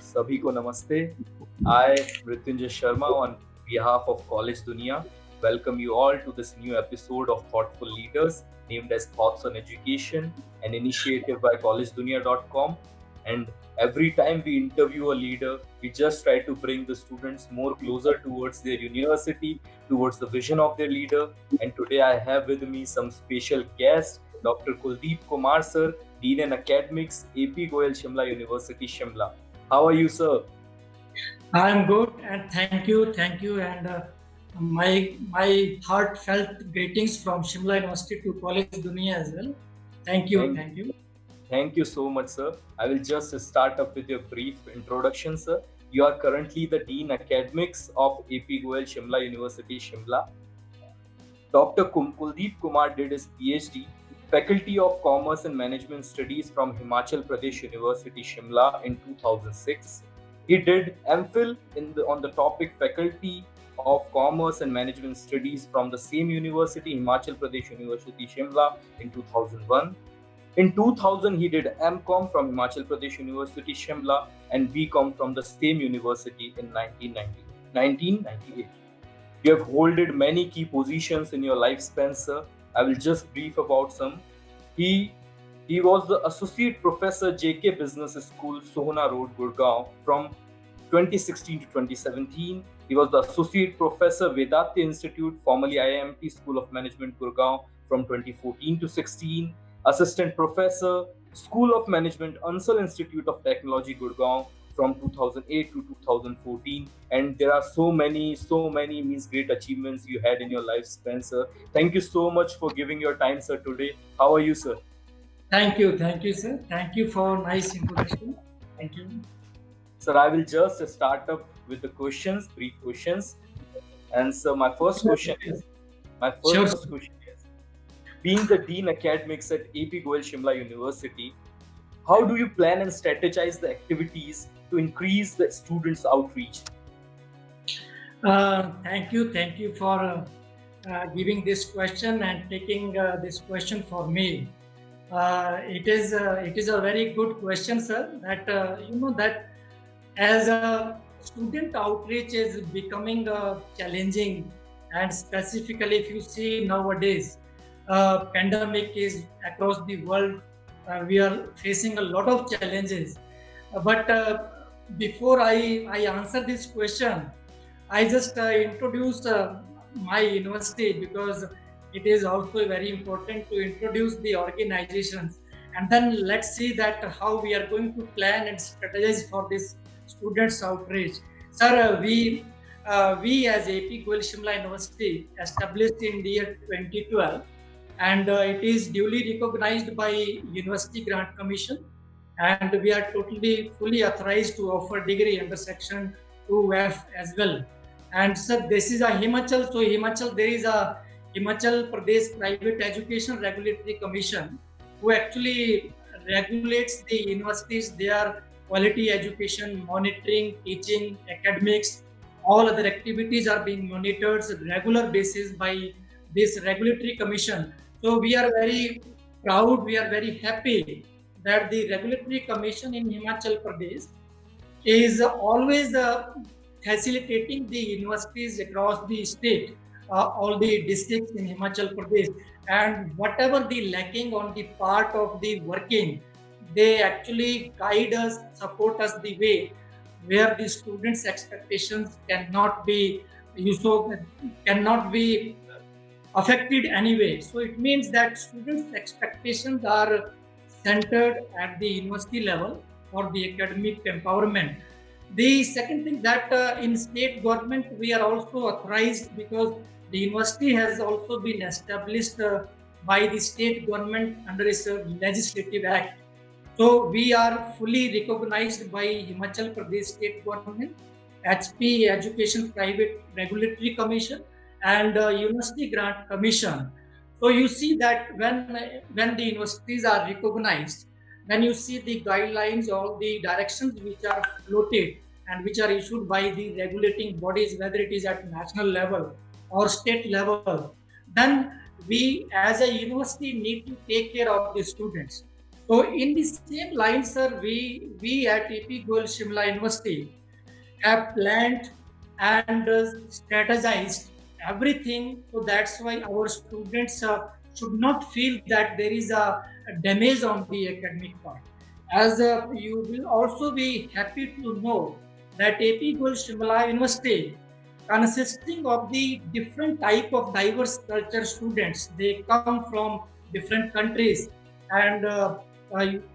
सभी को नमस्ते. I, Mrityunjay Sharma, on behalf of College Dunia, welcome you all to this new episode of Thoughtful Leaders, named as Thoughts on Education, an initiative by collegedunia.com. And every time we interview a leader, we just try to bring the students more closer towards their university, towards the vision of their leader. And today I have with me some special guests, Dr. Kuldeep Kumar sir, Dean in Academics, AP Goyal Shimla University, Shimla. How are you, sir? I'm good, and thank you, and my heartfelt greetings from Shimla University to College Dunia as well. Thank, Thank you. thank you so much, sir. I will just start up with your brief introduction, sir. You are currently the Dean Academics of AP Goyal Shimla University, Shimla. Dr. Kuldeep Kumar did his PhD, Faculty of Commerce and Management Studies from Himachal Pradesh University, Shimla in 2006. He did MPhil on the topic Faculty of Commerce and Management Studies from the same university, Himachal Pradesh University, Shimla in 2001. In 2000, he did MCom from Himachal Pradesh University, Shimla, and BCom from the same university in 1998. You have holded many key positions in your lifespan, sir. I will just brief about some. He he was the associate professor JK Business School, Sohna Road, Gurgaon from 2016 to 2017. He was the associate professor Vedanta Institute, formerly IIMT School of Management, Gurgaon from 2014 to 16. Assistant professor, School of Management, Ansal Institute of Technology, Gurgaon from 2008 to 2014. And there are so many means great achievements you had in your lifespan, sir. Thank you so much for giving your time, sir, today. How are you, sir? Thank you, sir. Thank you for nice introduction. Thank you. Sir, I will just start up with the questions, brief questions. And so Sure, sir. my Sure, first sir. question is, being the Dean Academics at AP Goyal Shimla University, how do you plan and strategize the activities to increase the students' outreach? Thank you for giving this question and taking this question for me. It is a very good question, sir. That that as a student outreach is becoming challenging, and specifically if you see nowadays, pandemic is across the world. We are facing a lot of challenges. But before I answer this question, I just introduce my university, because it is also very important to introduce the organizations, and then let's see that how we are going to plan and strategize for this students outreach. Sir, we as AP Goyal Shimla University established in the year 2012, and it is duly recognized by University Grant Commission, and we are totally fully authorized to offer degree under section 2F as well. And sir, this is a Himachal. So Himachal, there is a Himachal Pradesh Private Education Regulatory Commission, who actually regulates the universities, their quality education, monitoring, teaching, academics, all other activities are being monitored on a regular basis by this regulatory commission. So we are very proud, we are very happy that the regulatory commission in Himachal Pradesh is always facilitating the universities across the state, all the districts in Himachal Pradesh, and whatever the lacking on the part of the working, they actually guide us, support us the way where the students' expectations cannot be you so cannot be affected anyway. So it means that students' expectations are centered at the university level for the academic empowerment. The second thing that in state government we are also authorized, because the university has also been established by the state government under its legislative act. So we are fully recognized by Himachal Pradesh state government, HP Education Private Regulatory Commission, and University Grant Commission. So you see that when the universities are recognized, when you see the guidelines or the directions which are floated and which are issued by the regulating bodies, whether it is at national level or state level, then we as a university need to take care of the students. So in the same line, sir, we at AP Goel Shimla University have planned and strategized everything. So that's why our students should not feel that there is a damage on the academic part. As you will also be happy to know that AP Gul Shimla University, consisting of the different type of diverse culture students, they come from different countries, and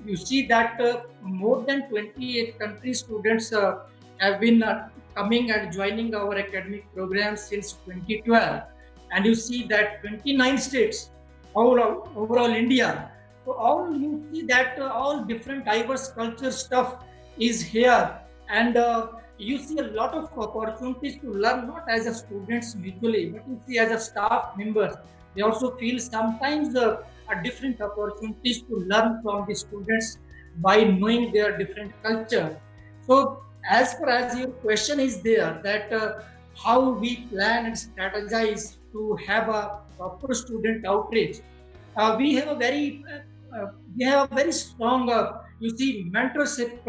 you see that more than 28 country students have been coming and joining our academic program since 2012, and you see that 29 states overall India. So all you see that all different diverse culture stuff is here, and you see a lot of opportunities to learn not as a students mutually, but you see as a staff members. They also feel sometimes a different opportunities to learn from the students by knowing their different culture. So as far as your question is there, that how we plan and strategize to have a proper student outreach, we have a very strong you see mentorship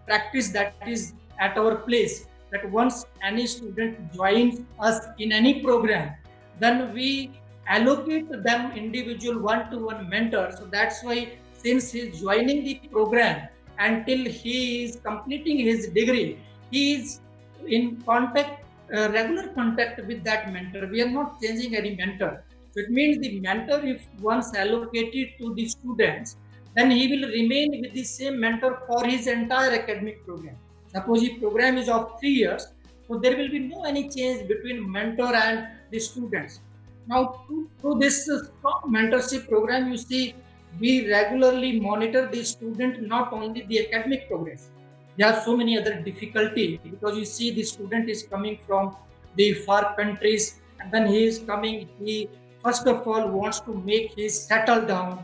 practice that is at our place, that once any student joins us in any program, then we allocate them individual one-to-one mentor. So that's why since he's joining the program until he is completing his degree, he is in contact, regular contact with that mentor. We are not changing any mentor. So it means the mentor, if once allocated to the students, then he will remain with the same mentor for his entire academic program. Suppose the program is of 3 years, so there will be no any change between mentor and the students. Now, through this strong mentorship program, you see, we regularly monitor the student, not only the academic progress. There are so many other difficulty, because you see the student is coming from the far countries, and then he is coming, he first of all wants to make his settle down,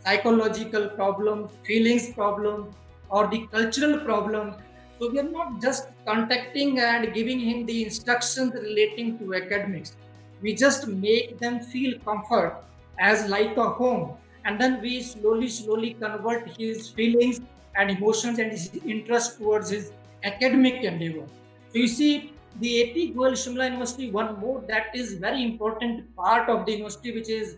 psychological problems, feelings problems, or the cultural problems. So we are not just contacting and giving him the instructions relating to academics. We just make them feel comfort as like a home, and then we slowly convert his feelings and emotions and his interest towards his academic endeavor. So you see, the AP Goel Shimla University, one more that is very important part of the university, which is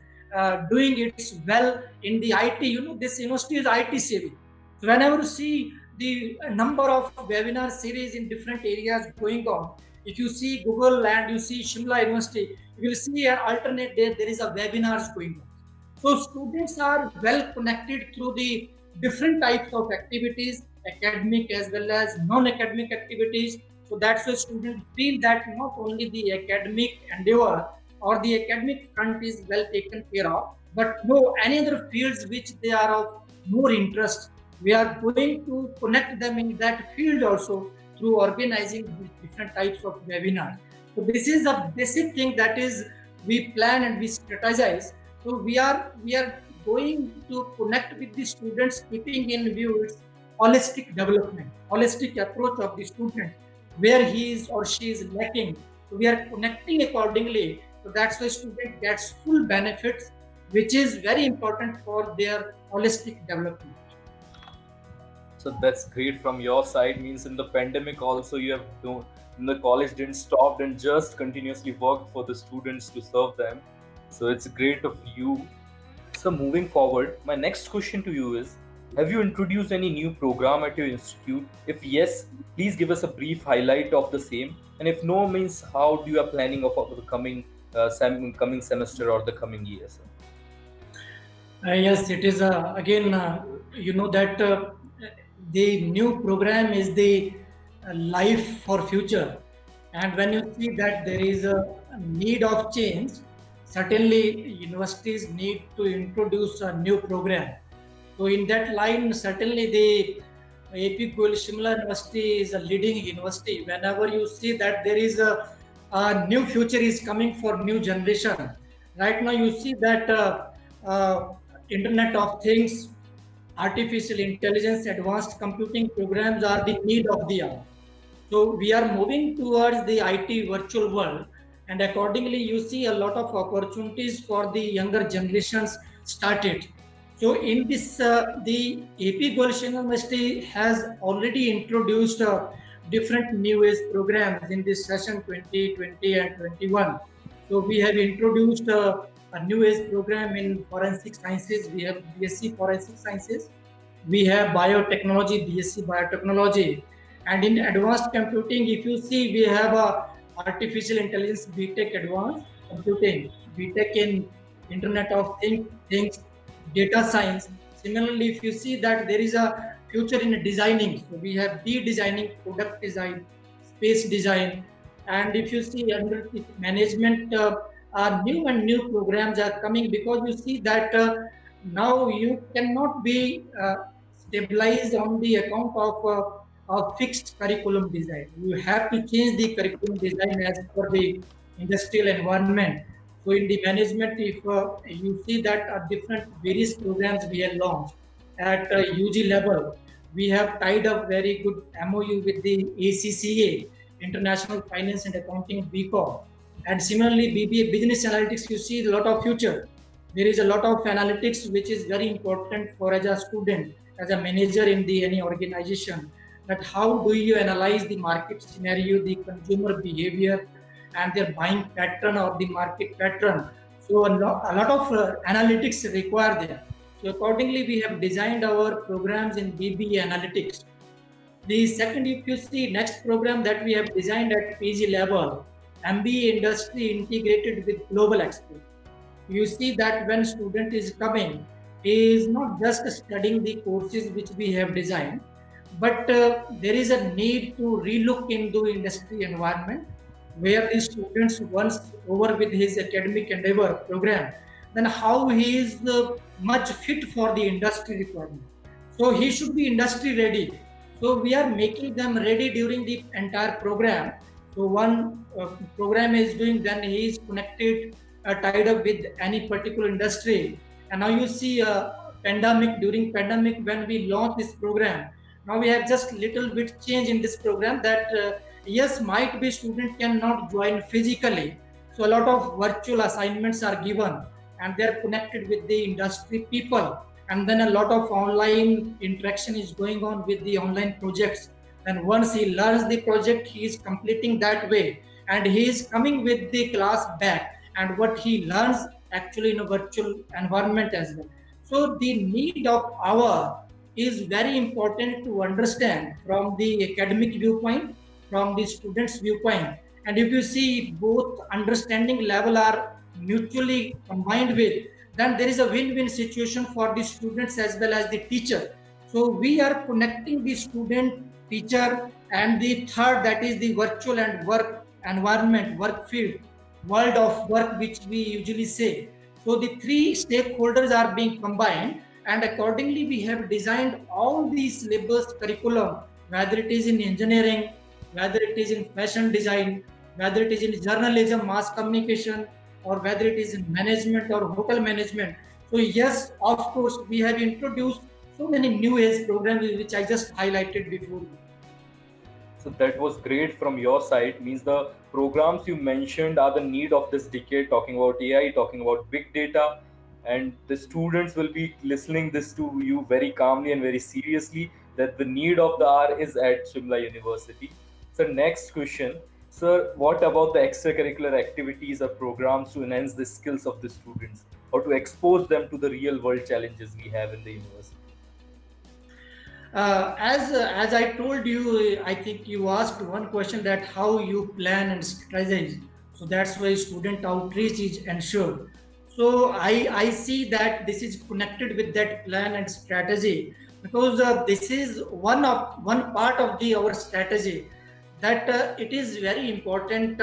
doing its well in the IT. You know, this university is IT savvy. So whenever you see the number of webinar series in different areas going on, if you see Google and you see Shimla University, you will see an alternate day there is a webinars going on. So students are well connected through the different types of activities, academic as well as non-academic activities. So that's why students feel that not only the academic endeavor or the academic front is well taken care of, but no any other fields which they are of more interest. We are going to connect them in that field also through organizing different types of webinars. So this is a basic thing that is we plan and we strategize. So we are going to connect with the students, keeping in view its holistic development, holistic approach of the student, where he is or she is lacking. So we are connecting accordingly. So that's why student gets full benefits, which is very important for their holistic development. So that's great from your side. Means in the pandemic also you have the college didn't stop and just continuously worked for the students to serve them. So it's great of you. So moving forward, my next question to you is: have you introduced any new program at your institute? If yes, please give us a brief highlight of the same. And if no, means how do you are planning of the coming coming semester or the coming year? Sir? Yes, it is again, you know that the new program is the life for future. And when you see that there is a need of change, certainly universities need to introduce a new program. So in that line, certainly the AP Gul Shimla University is a leading university. Whenever you see that there is a new future is coming for new generation. Right now, you see that Internet of Things, artificial intelligence, advanced computing programs are the need of the hour. So we are moving towards the IT virtual world, and accordingly, you see a lot of opportunities for the younger generations started. So in this, the AP Golshan University has already introduced different new age programs in this session 2020 and 21. So we have introduced a new age program in forensic sciences. We have BSc Forensic Sciences. We have biotechnology, BSc Biotechnology. And in advanced computing, if you see, we have artificial intelligence, BTech Advanced Computing, BTech in Internet of Things, data science. Similarly, if you see that there is a future in designing, so we have designing, product design, space design, and if you see under the management, new and new programs are coming, because you see that now you cannot be stabilized on the account of a fixed curriculum design. You have to change the curriculum design as per the industrial environment. So in the management, if you see that different various programs we have launched at UG level, we have tied up very good MOU with the ACCA, International Finance and Accounting BCom, and similarly BBA Business Analytics. You see a lot of future. There is a lot of analytics which is very important for as a student, as a manager in the any organization. That how do you analyze the market scenario, the consumer behavior, and their buying pattern or the market pattern. So a lot of analytics required there. So accordingly, we have designed our programs in BBA Analytics. The second, if you see next program that we have designed at PG level, MBA Industry Integrated with Global Expert. You see that when student is coming, he is not just studying the courses which we have designed, but there is a need to relook into industry environment where the students once over with his academic endeavor program, then how he is much fit for the industry requirement. So he should be industry ready. So we are making them ready during the entire program. So one program is doing, then he is connected, tied up with any particular industry. And now you see pandemic, during pandemic when we launched this program, now we have just little bit change in this program that yes, might be student cannot join physically, so a lot of virtual assignments are given and they are connected with the industry people, and then a lot of online interaction is going on with the online projects. And once he learns the project, he is completing that way, and he is coming with the class back and what he learns actually in a virtual environment as well. So the need of our is very important to understand from the academic viewpoint, from the students viewpoint. And if you see both understanding level are mutually combined with, then there is a win-win situation for the students as well as the teacher. So we are connecting the student, teacher, and the third, that is the virtual and work environment, work field, world of work, which we usually say. So the three stakeholders are being combined, and accordingly we have designed all these syllabus curriculum, whether it is in engineering, whether it is in fashion design, whether it is in journalism, mass communication, or whether it is in management or hotel management. So yes, of course, we have introduced so many new age programs which I just highlighted before. So that was great from your side. Means the programs you mentioned are the need of this decade, talking about AI, talking about big data, and the students will be listening this to you very calmly and very seriously that the need of the hour is at Shimla University. So next question, sir, what about the extracurricular activities or programs to enhance the skills of the students or to expose them to the real world challenges we have in the university? As I told you, I think you asked one question that how you plan and strategize. So that's why student outreach is ensured. So I see that this is connected with that plan and strategy, because this is one part of the our strategy, that it is very important.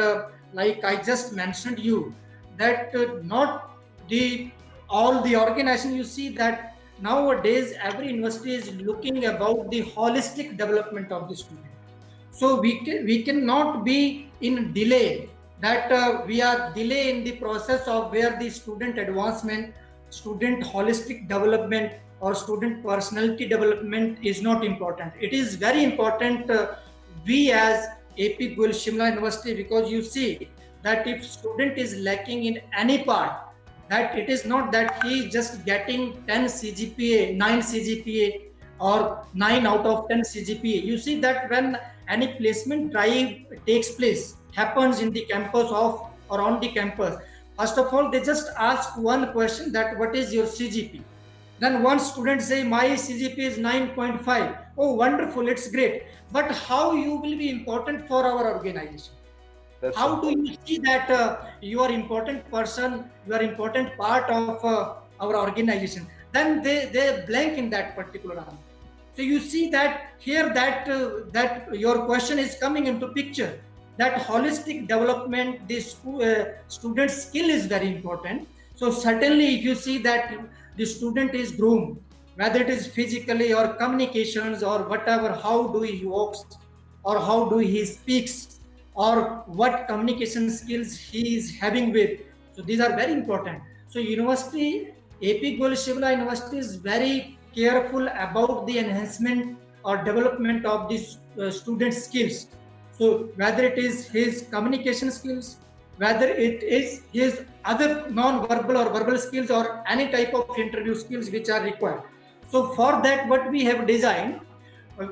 Like I just mentioned you, that not the all the organization, you see that nowadays every university is looking about the holistic development of the student. So we cannot be in delay, that we are delay in the process of where the student advancement, student holistic development, or student personality development is not important. It is very important, we as AP Goel Shimla University, because you see that if student is lacking in any part, that it is not that he is just getting 10 CGPA, 9 CGPA, or 9 out of 10 CGPA. You see that when any placement drive takes place, happens in the campus of or on the campus, first of all, they just ask one question, that what is your CGP? Then one student say my CGP is 9.5. Oh, wonderful, it's great. But how you will be important for our organization? That's How do important. you see that you are important person, you are important part of our organization? Then they blank in that particular answer. So you see that here that your question is coming into picture. That holistic development, the student skill is very important. So certainly, if you see that the student is groomed, whether it is physically or communications or whatever, how do he walks or how do he speaks or what communication skills he is having with. So these are very important. So university, AP Goel Shivla University is very careful about the enhancement or development of these student skills. So whether it is his communication skills, whether it is his other non-verbal or verbal skills or any type of interview skills which are required. So for that, what we have designed,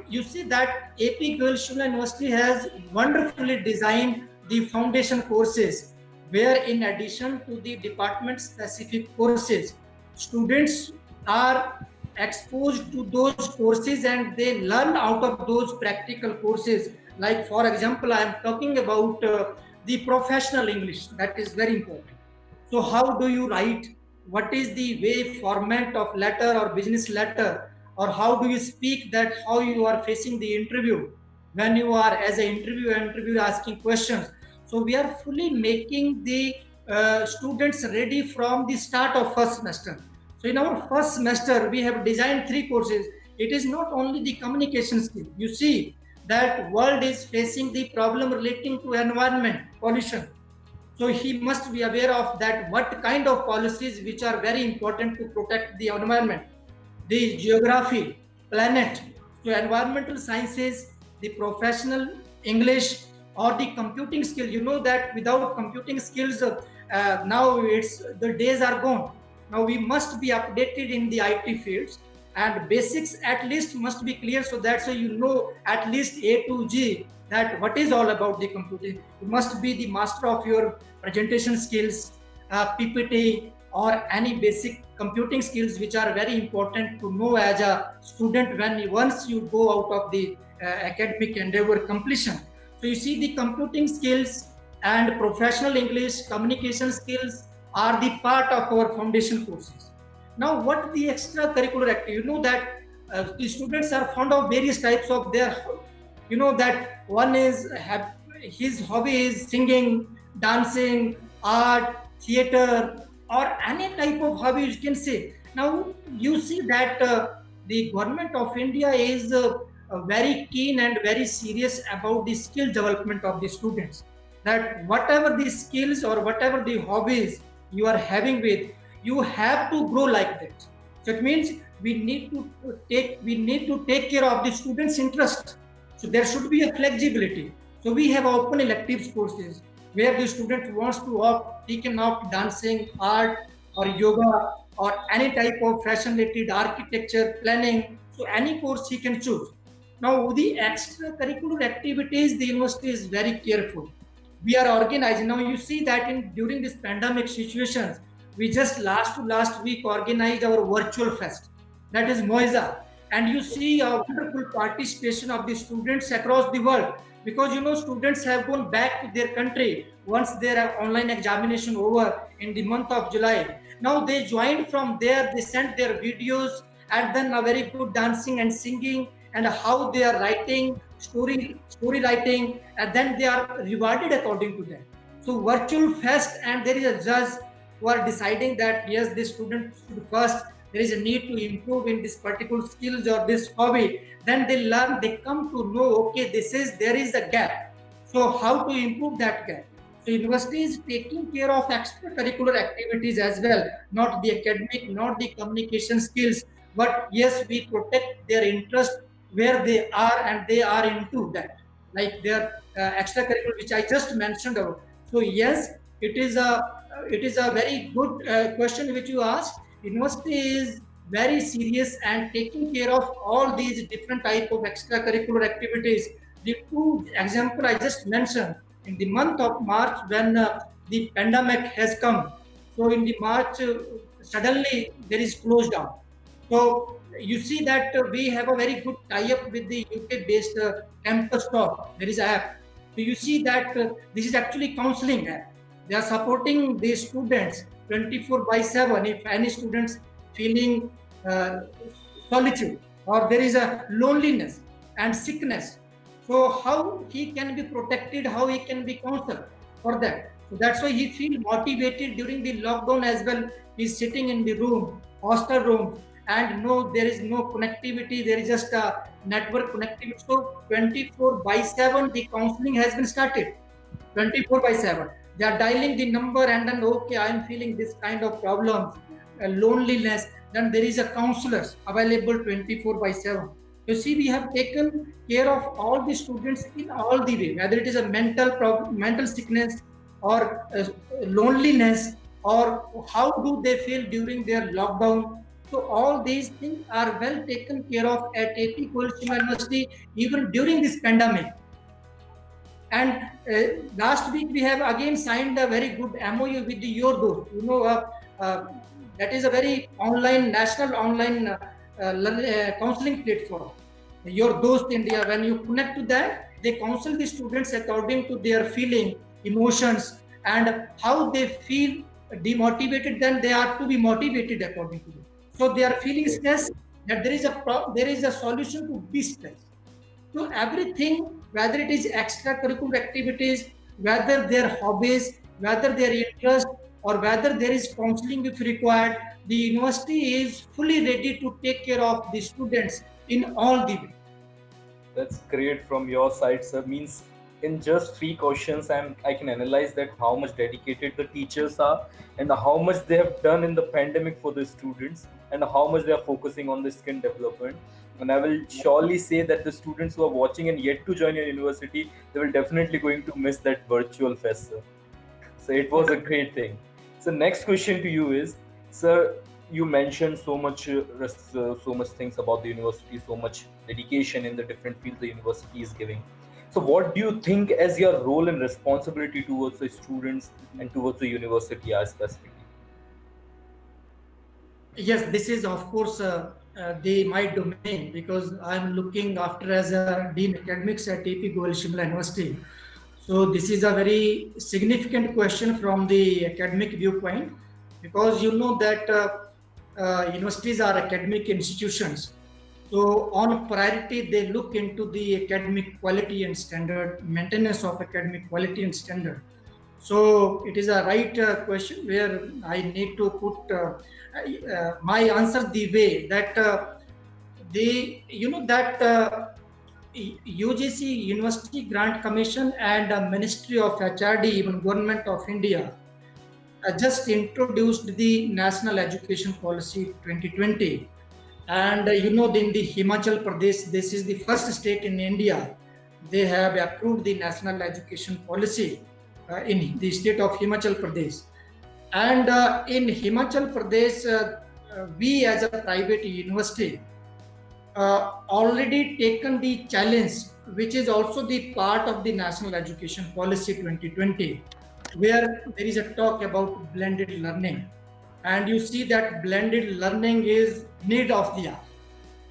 you see that AP Goel Shivla University has wonderfully designed the foundation courses, where in addition to the department specific courses, students are exposed to those courses and they learn out of those practical courses. Like, for example, I am talking about the professional English, that is very important. So how do you write? What is the way format of letter or business letter? Or how do you speak, that how you are facing the interview when you are as an interview asking questions. So we are fully making the students ready from the start of first semester. So in our first semester, we have designed 3 courses. It is not only the communication skill. You see that world is facing the problem relating to environment, pollution. So he must be aware of that what kind of policies which are very important to protect the environment, the geography, planet. So environmental sciences, the professional English or the computing skill. You know that without computing skills, now it's the days are gone. Now we must be updated in the IT fields, and basics at least must be clear, so that so you know at least A to G, that what is all about the computing. You must be the master of your presentation skills, PPT, or any basic computing skills which are very important to know as a student when once you go out of the academic endeavor completion. So you see the computing skills and professional English communication skills are the part of our foundation courses. Now what the extracurricular activity, you know that the students are fond of various types of their, you know that one is his hobby is singing, dancing, art, theater, or any type of hobby you can say. Now you see that the government of India is very keen and very serious about the skill development of the students. That whatever the skills or whatever the hobbies you are having with, you have to grow like that. So it means we need to take care of the students' interest. So there should be a flexibility. So we have open electives courses where the student wants to opt, he can opt dancing, art, or yoga, or any type of fashion related architecture, planning. So any course he can choose. Now the extracurricular activities, the university is very careful. We are organizing. Now you see that in during this pandemic situations, we just last week organized our virtual fest. That is Moisa. And you see a wonderful participation of the students across the world, because you know students have gone back to their country once their online examination over in the month of July. Now they joined from there, they sent their videos, and then a very good dancing and singing, and how they are writing story writing, and then they are rewarded according to that. So virtual fest, and there is a judge who are deciding that yes, this student should first, there is a need to improve in this particular skills or this hobby. Then they learn, they come to know, okay, this is there is a gap. So how to improve that gap? So university is taking care of extracurricular activities as well, not the academic, not the communication skills, but yes, we protect their interest where they are and they are into that, like their extracurricular, which I just mentioned about. So yes, It is a very good question which you asked. University is very serious and taking care of all these different type of extracurricular activities. The two example I just mentioned in the month of March when the pandemic has come. So in the March, suddenly there is closed down. So you see that we have a very good tie-up with the UK-based Campus Talk. There is an app. So you see that this is actually counseling app. They are supporting the students 24 by 7 if any students feeling uh, solitude or there is a loneliness and sickness. So how he can be protected, how he can be counseled for that. So that's why he feel motivated during the lockdown as well. He's sitting in the room, hostel room, and no, there is no connectivity. There is just a network connectivity. So 24 by 7, the counseling has been started. 24 by 7. They are dialing the number and then, okay, I am feeling this kind of problems, loneliness. Then there is a counselor available 24 by 7. You see, we have taken care of all the students in all the way, whether it is a mental problem, mental sickness, or loneliness, or how do they feel during their lockdown. So all these things are well taken care of at AP Gold University even during this pandemic. And last week we have again signed a very good MOU with the Yordo. Uh, that is a very online, national online counseling platform. Your Dost India, when you connect to that, they counsel the students according to their feeling, emotions, and how they feel demotivated. Then they are to be motivated according to it. So they are feeling stress. That there is a solution to this stress. So everything, whether it is extracurricular activities, whether their hobbies, whether their interest, or whether there is counseling if required, the university is fully ready to take care of the students in all the way. That's great from your side, sir. Means in just three questions, I can analyze that how much dedicated the teachers are and how much they have done in the pandemic for the students and how much they are focusing on the skill development. And I will surely say that the students who are watching and yet to join your university, they will definitely going to miss that virtual fest, sir. So it was a great thing. So next question to you is, sir, you mentioned so much things about the university, so much dedication in the different fields the university is giving. So what do you think as your role and responsibility towards the students and towards the university are specifically? Yes, this is of course my domain because I'm looking after as a Dean Academics at AP Goel Shimla University. So this is a very significant question from the academic viewpoint because you know that universities are academic institutions. So on priority, they look into the academic quality and standard, maintenance of academic quality and standard. So it is a right question where I need to put my answer the way that UGC University Grant Commission and Ministry of HRD, even Government of India, just introduced the National Education Policy 2020. And in the Himachal Pradesh, this is the first state in India, they have approved the National Education Policy in the state of Himachal Pradesh. And in Himachal Pradesh, we as a private university already taken the challenge, which is also the part of the National Education Policy 2020, where there is a talk about blended learning. And you see that blended learning is need of the hour.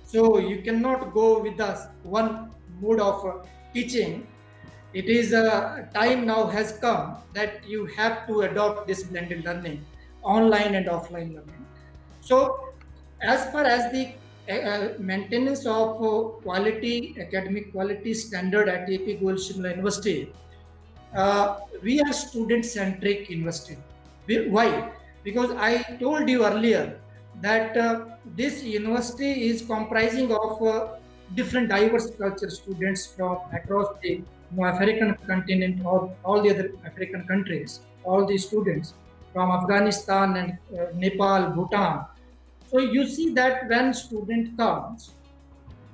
So you cannot go with the one mode of teaching. It is time now has come that you have to adopt this blended learning, online and offline learning. So as far as the maintenance of quality, academic quality standard at AP Goel Shimla University, we are student-centric university. Why? Because I told you earlier that this university is comprising of different diverse culture students from across the African continent or all the other African countries, all the students from Afghanistan and Nepal, Bhutan. So you see that when student comes,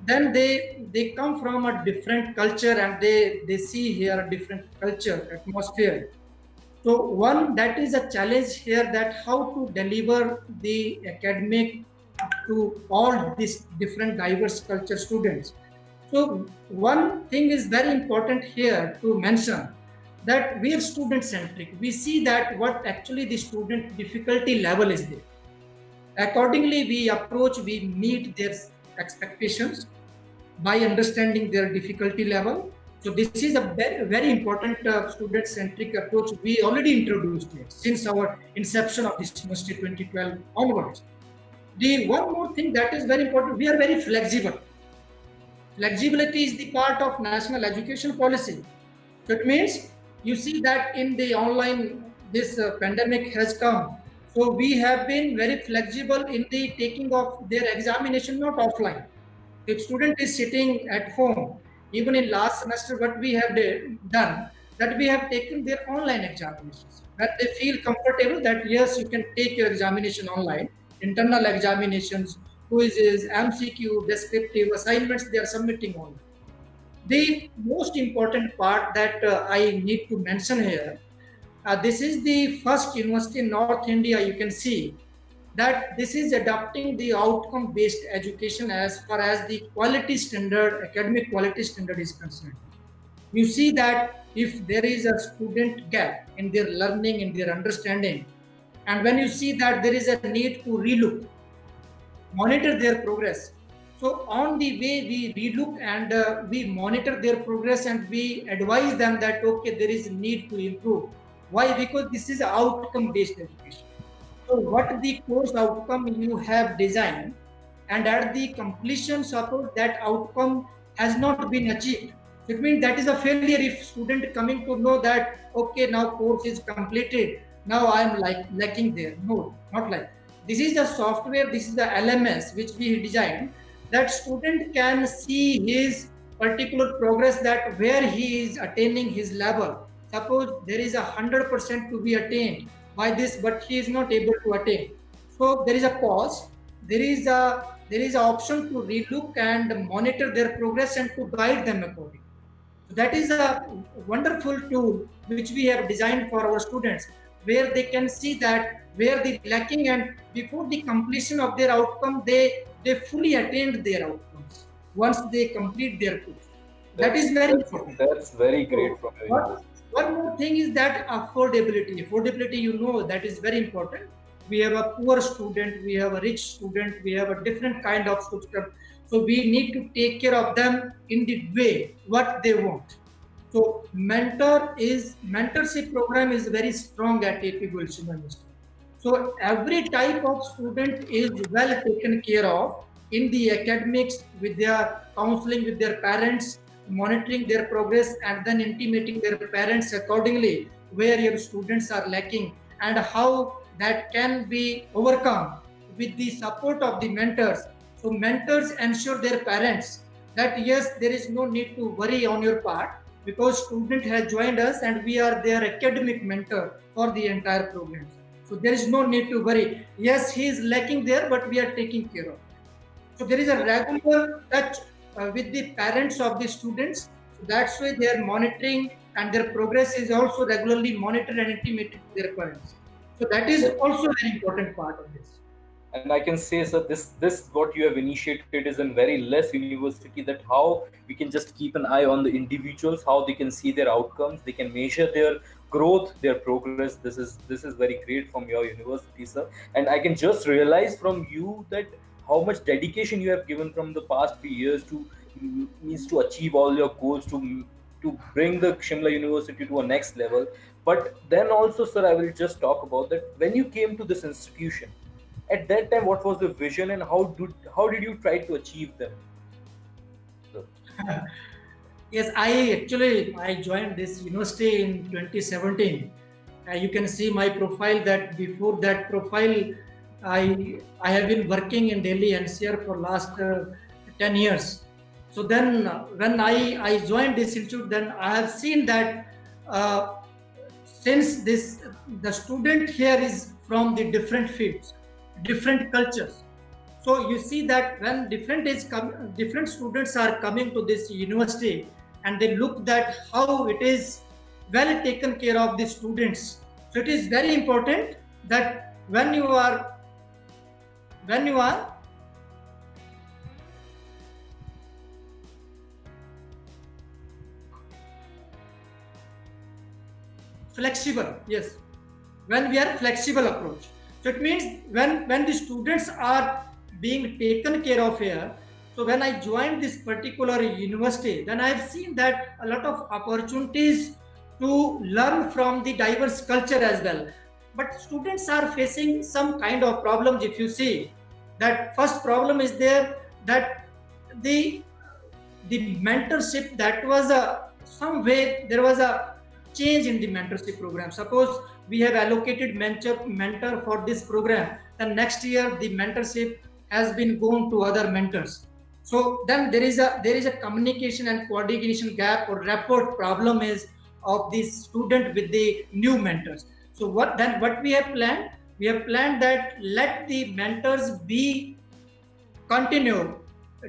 then they come from a different culture and they see here a different culture atmosphere. So one, that is a challenge here, that how to deliver the academic to all these different diverse culture students. So one thing is very important here to mention, that we are student centric. We see that what actually the student difficulty level is there. Accordingly, we approach, we meet their expectations by understanding their difficulty level. So this is a very, very important student-centric approach. We already introduced it since our inception of this university 2012 onwards. The one more thing that is very important, we are very flexible. Flexibility is the part of national education policy. So it means, you see that in the online, this pandemic has come. So we have been very flexible in the taking of their examination, not offline. If student is sitting at home, even in last semester, what we have done, that we have taken their online examinations. That they feel comfortable that yes, you can take your examination online, internal examinations, quizzes, MCQ, descriptive assignments, they are submitting online. The most important part that I need to mention here, this is the first university in North India, you can see that this is adopting the outcome based education as far as the quality standard, academic quality standard is concerned. You see that if there is a student gap in their learning, in their understanding, and when you see that there is a need to relook, monitor their progress. So on the way we relook and we monitor their progress and we advise them that okay, there is a need to improve. Why? Because this is outcome based education. So what the course outcome you have designed, and at the completion, suppose that outcome has not been achieved. It means that is a failure. If student coming to know that okay, now course is completed, now I am like lacking there. No, not like. This is the software, this is the LMS which we designed, that student can see his particular progress, that where he is attaining his level. Suppose there is 100% to be attained by this, but he is not able to attain. So there is a pause. There is an option to relook and monitor their progress and to guide them accordingly. That is a wonderful tool which we have designed for our students, where they can see that where they lacking, and before the completion of their outcome, they fully attained their outcomes once they complete their course. That That's is very that's important. that's very great So from your what, university. one more thing is that affordability. Affordability, you know, that is very important. We have a poor student, we have a rich student, we have a different kind of student. So we need to take care of them in the way what they want. So mentorship program is very strong at AP Gulshan University. So every type of student is well taken care of in the academics, with their counseling with their parents, monitoring their progress, and then intimating their parents accordingly where your students are lacking and how that can be overcome with the support of the mentors. So mentors ensure their parents that yes, there is no need to worry on your part, because student has joined us and we are their academic mentor for the entire program. So there is no need to worry. Yes, he is lacking there, but we are taking care of. So there is a regular touch with the parents of the students. So that's why they are monitoring, and their progress is also regularly monitored and intimated to their parents. So that is That- also a very important part of this. and I can say, sir, this what you have initiated is in very less university, that how we can just keep an eye on the individuals, how they can see their outcomes, they can measure their growth, their progress. This is very great from your university, sir. And I can just realize from you that how much dedication you have given from the past few years to means to achieve all your goals, to bring the Shimla University to a next level. But then also, sir, I will just talk about that when you came to this institution at that time, what was the vision and how did you try to achieve them? So, Yes, I joined this university in 2017. You can see my profile, that before that profile, I have been working in Delhi NCR for last 10 years. So then when I joined this institute, then I have seen that uh, since the student here is from the different fields, different cultures. So you see that when different students are coming to this university, and they look that how it is well taken care of the students, So it is very important that when you are flexible, yes, when we are flexible approach. So it means when the students are being taken care of here. So when I joined this particular university, then I've seen that a lot of opportunities to learn from the diverse culture as well. But students are facing some kind of problems. If you see, that first problem is there, that the the mentorship, that was a some way there was a change in the mentorship program. Suppose we have allocated mentor for this program, then next year the mentorship has been gone to other mentors. So then there is a communication and coordination gap or rapport problem is of the student with the new mentors. So what we have planned, we have planned that let the mentors be continue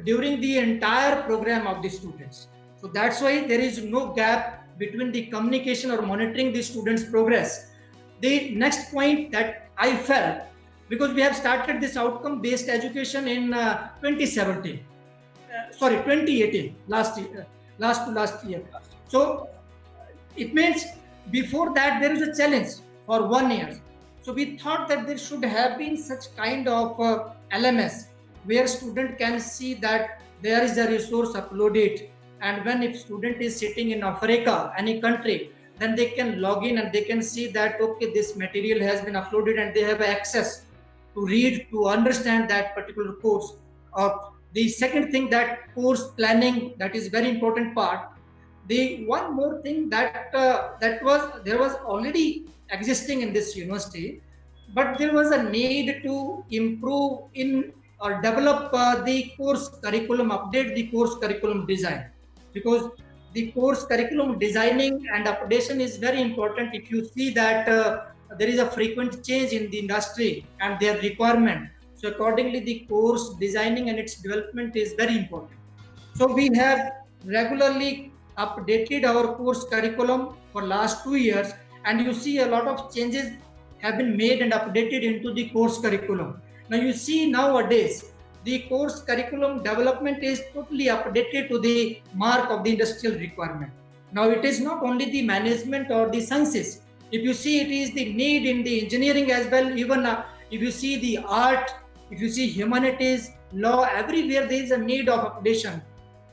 during the entire program of the students. So that's why there is no gap between the communication or monitoring the students' progress. The next point that I felt, because we have started this outcome-based education in 2017, sorry, 2018, last year. So it means before that there is a challenge for 1 year. So we thought that there should have been such kind of LMS where student can see that there is a resource uploaded, and when if student is sitting in Africa, any country, then they can log in and they can see that okay, this material has been uploaded and they have access to read, to understand that particular course. The second thing, that course planning, that is very important part. The one more thing that there was already existing in this university, but there was a need to improve in or develop the course curriculum, update the course curriculum design, because the course curriculum designing and updation is very important. If you see that there is a frequent change in the industry and their requirement, so accordingly the course designing and its development is very important. So we have regularly updated our course curriculum for last 2 years, and you see a lot of changes have been made and updated into the course curriculum. Now you see nowadays the course curriculum development is totally updated to the mark of the industrial requirement. Now it is not only the management or the sciences. If you see, it is the need in the engineering as well. Even if you see the art, if you see humanities, law, everywhere there is a need of updation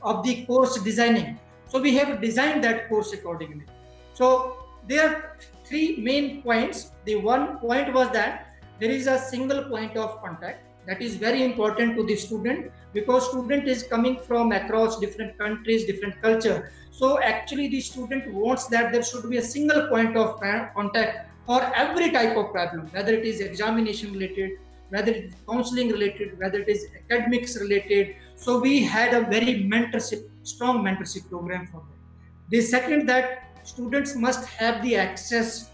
of the course designing. So we have designed that course accordingly. So there are three main points. The one point was that there is a single point of contact, that is very important to the student, because student is coming from across different countries, different culture. So actually the student wants that there should be a single point of contact for every type of problem, whether it is examination related, whether it is counseling related, whether it is academics related. So we had a very strong mentorship program for that. The second, that students must have the access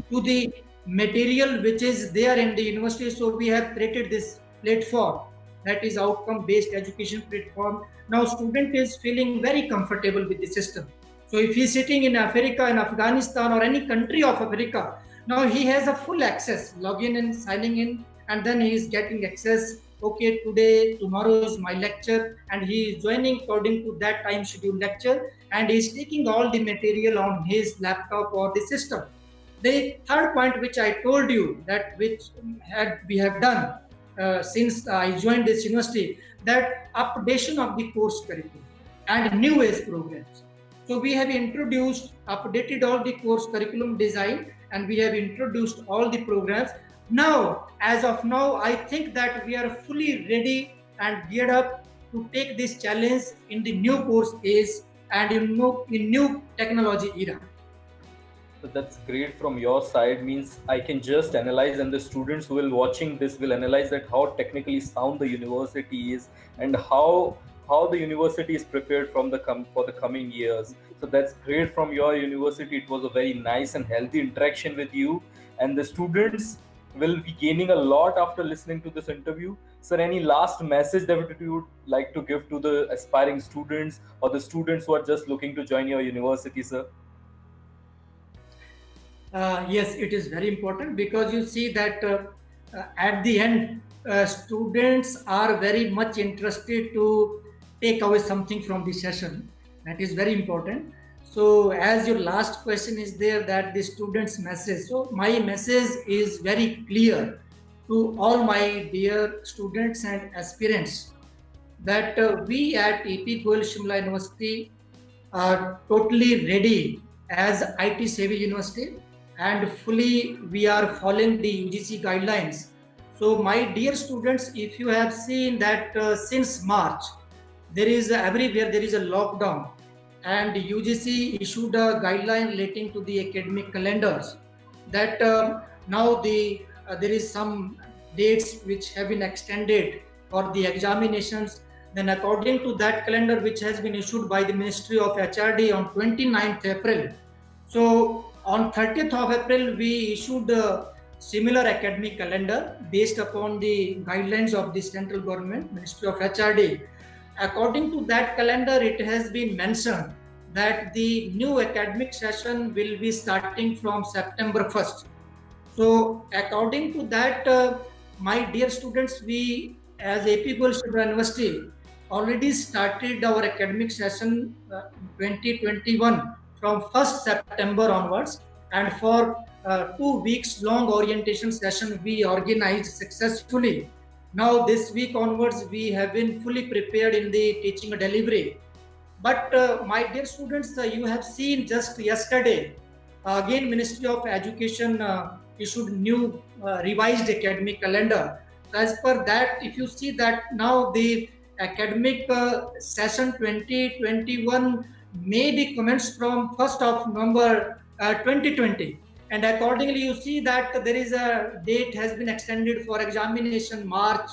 to the material which is there in the university. So we have created this platform, that is outcome based education platform. Now student is feeling very comfortable with the system. So if he is sitting in Africa, in Afghanistan, or any country of Africa, now he has a full access, login and signing in, and then he is getting access. Okay, today, tomorrow is my lecture, and he is joining according to that time scheduled lecture, and he is taking all the material on his laptop or the system. The third point, which I told you, that which we have done since I joined this university, that updation of the course curriculum and new age programs. So we have introduced, updated all the course curriculum design, and we have introduced all the programs. Now, as of now, I think that we are fully ready and geared up to take this challenge in the new course age and in new technology era. So that's great from your side. Means I can just analyze, and the students who will watching this will analyze that how technically sound the university is, and how the university is prepared from for the coming years. So that's great from your university. It was a very nice and healthy interaction with you, and the students will be gaining a lot after listening to this interview. Sir, any last message that you would like to give to the aspiring students or the students who are just looking to join your university, sir? Yes, it is very important because you see that at the end, students are very much interested to take away something from the session. That is very important. So, as your last question is there, that the students' message. So, my message is very clear to all my dear students and aspirants that we at AP Goel Shimla University are totally ready as IT savvy university, and fully we are following the UGC guidelines. So my dear students, if you have seen that since March there is everywhere there is a lockdown, and UGC issued a guideline relating to the academic calendars that now there is some dates which have been extended for the examinations. Then according to that calendar which has been issued by the Ministry of HRD on 29th April, so on 30th of April we issued a similar academic calendar based upon the guidelines of the central government Ministry of HRD. According to that calendar, it has been mentioned that the new academic session will be starting from September 1st. So, according to that, my dear students, we as AP Gold University already started our academic session 2021 from 1st September onwards, and for 2 weeks long orientation session we organized successfully. Now, this week onwards, we have been fully prepared in the teaching delivery. But my dear students, you have seen just yesterday, again Ministry of Education issued new revised academic calendar. So as per that, if you see that now the academic session 2021 may be commenced from 1st of November 2020. And accordingly, you see that there is a date has been extended for examination March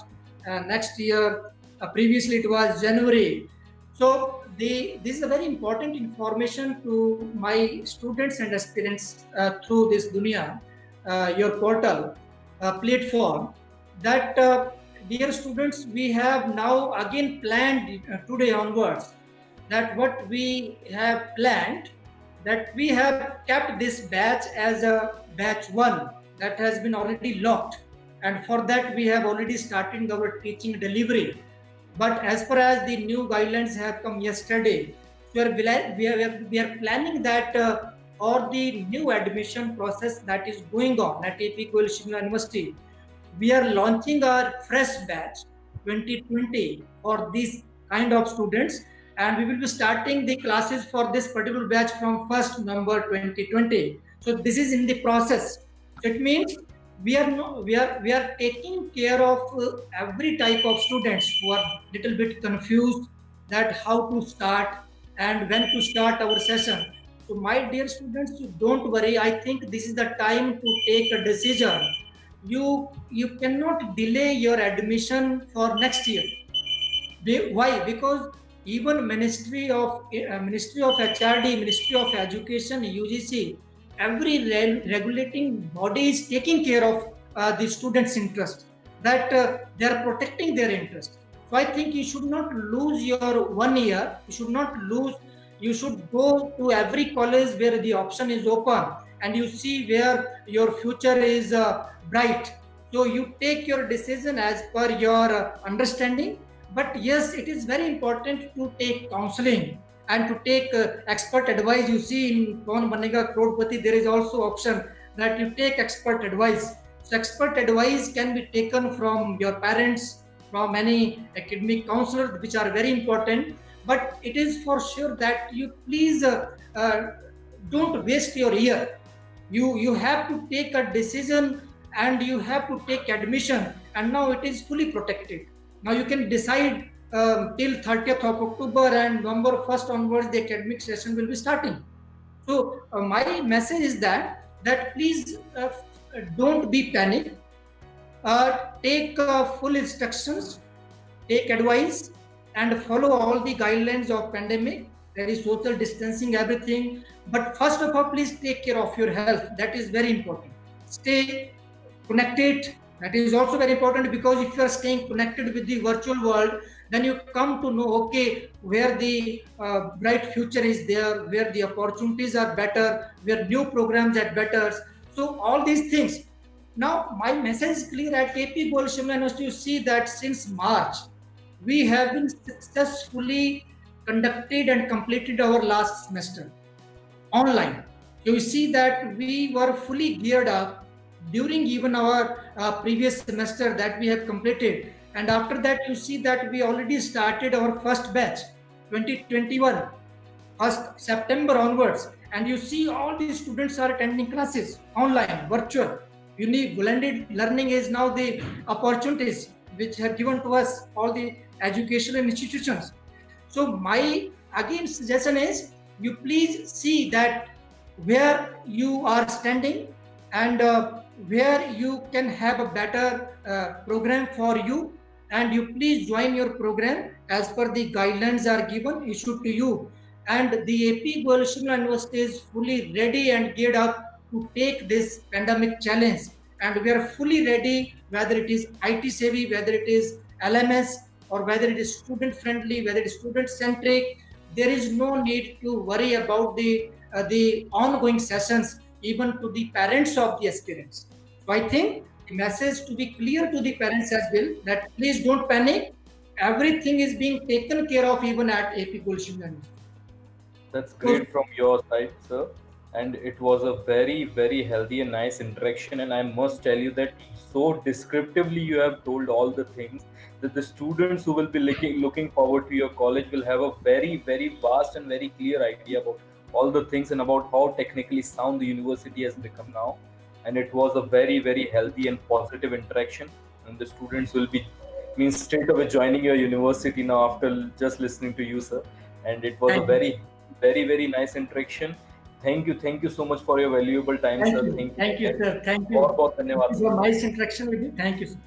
next year. Previously, it was January. So this is a very important information to my students and aspirants through this Dunia, your portal platform. That dear students, we have now again planned today onwards that what we have planned, that we have kept this batch as a batch one that has been already locked, and for that we have already started our teaching delivery. But as far as the new guidelines have come yesterday, we are planning that for the new admission process that is going on at AP Goel Shimla University, we are launching our fresh batch 2020 for these kind of students, and we will be starting the classes for this particular batch from 1st November 2020. So this is in the process. So it means we are no, we are taking care of every type of students who are little bit confused that how to start and when to start our session. So my dear students, you don't worry. I think this is the time to take a decision. You cannot delay your admission for next year. Why? Because even Ministry of HRD, Ministry of Education, UGC, every regulating body is taking care of the students' interest. That they are protecting their interest. So I think you should not lose your 1 year. You should not lose. You should go to every college where the option is open, and you see where your future is bright. So you take your decision as per your understanding. But yes, it is very important to take counseling and to take expert advice. You see in Kaun Banega Crorepati, there is also option that you take expert advice. So expert advice can be taken from your parents, from any academic counselor, which are very important. But it is for sure that you please don't waste your year. You have to take a decision, and you have to take admission, and now it is fully protected. Now you can decide till 30th of October, and November 1st onwards the academic session will be starting. So my message is that please don't be panic. Take full instructions, take advice, and follow all the guidelines of pandemic. There is social distancing, everything. But first of all, please take care of your health. That is very important. Stay connected. That is also very important, because if you are staying connected with the virtual world, then you come to know, okay, where the bright future is there, where the opportunities are better, where new programs are better. So all these things. Now my message is clear at AP Gold Shimla University. You see that since March, we have been successfully conducted and completed our last semester online. You see that we were fully geared up during even our previous semester that we have completed. And after that, you see that we already started our first batch, 2021, 1st September onwards. And you see all these students are attending classes online, virtual. Unique blended learning is now the opportunities which have given to us all the educational institutions. So my again suggestion is you please see that where you are standing and where you can have a better program for you, and you please join your program as per the guidelines are given issued to you. And the AP Goel Shimla University is fully ready and geared up to take this pandemic challenge, and we are fully ready, whether it is IT savvy, whether it is LMS, or whether it is student friendly, whether it is student centric. There is no need to worry about the ongoing sessions, even to the parents of the aspirants. So I think the message to be clear to the parents as well, that please don't panic. Everything is being taken care of even at AP Gulshan University. That's So great from your side, sir. And it was a very, very healthy and nice interaction. And I must tell you that so descriptively you have told all the things that the students who will be looking forward to your college will have a very, very vast and very clear idea about all the things and about how technically sound the university has become now. And it was a very, very healthy and positive interaction. And the students will be means straight away joining your university now after just listening to you, sir. And it was a thank you. very, very nice interaction. Thank you so much for your valuable time, Thank sir. you. Thank you Thank you, again. sir. Thank you. बहुत बहुत It धन्यवाद was a sir. nice interaction with you. Thank you, sir.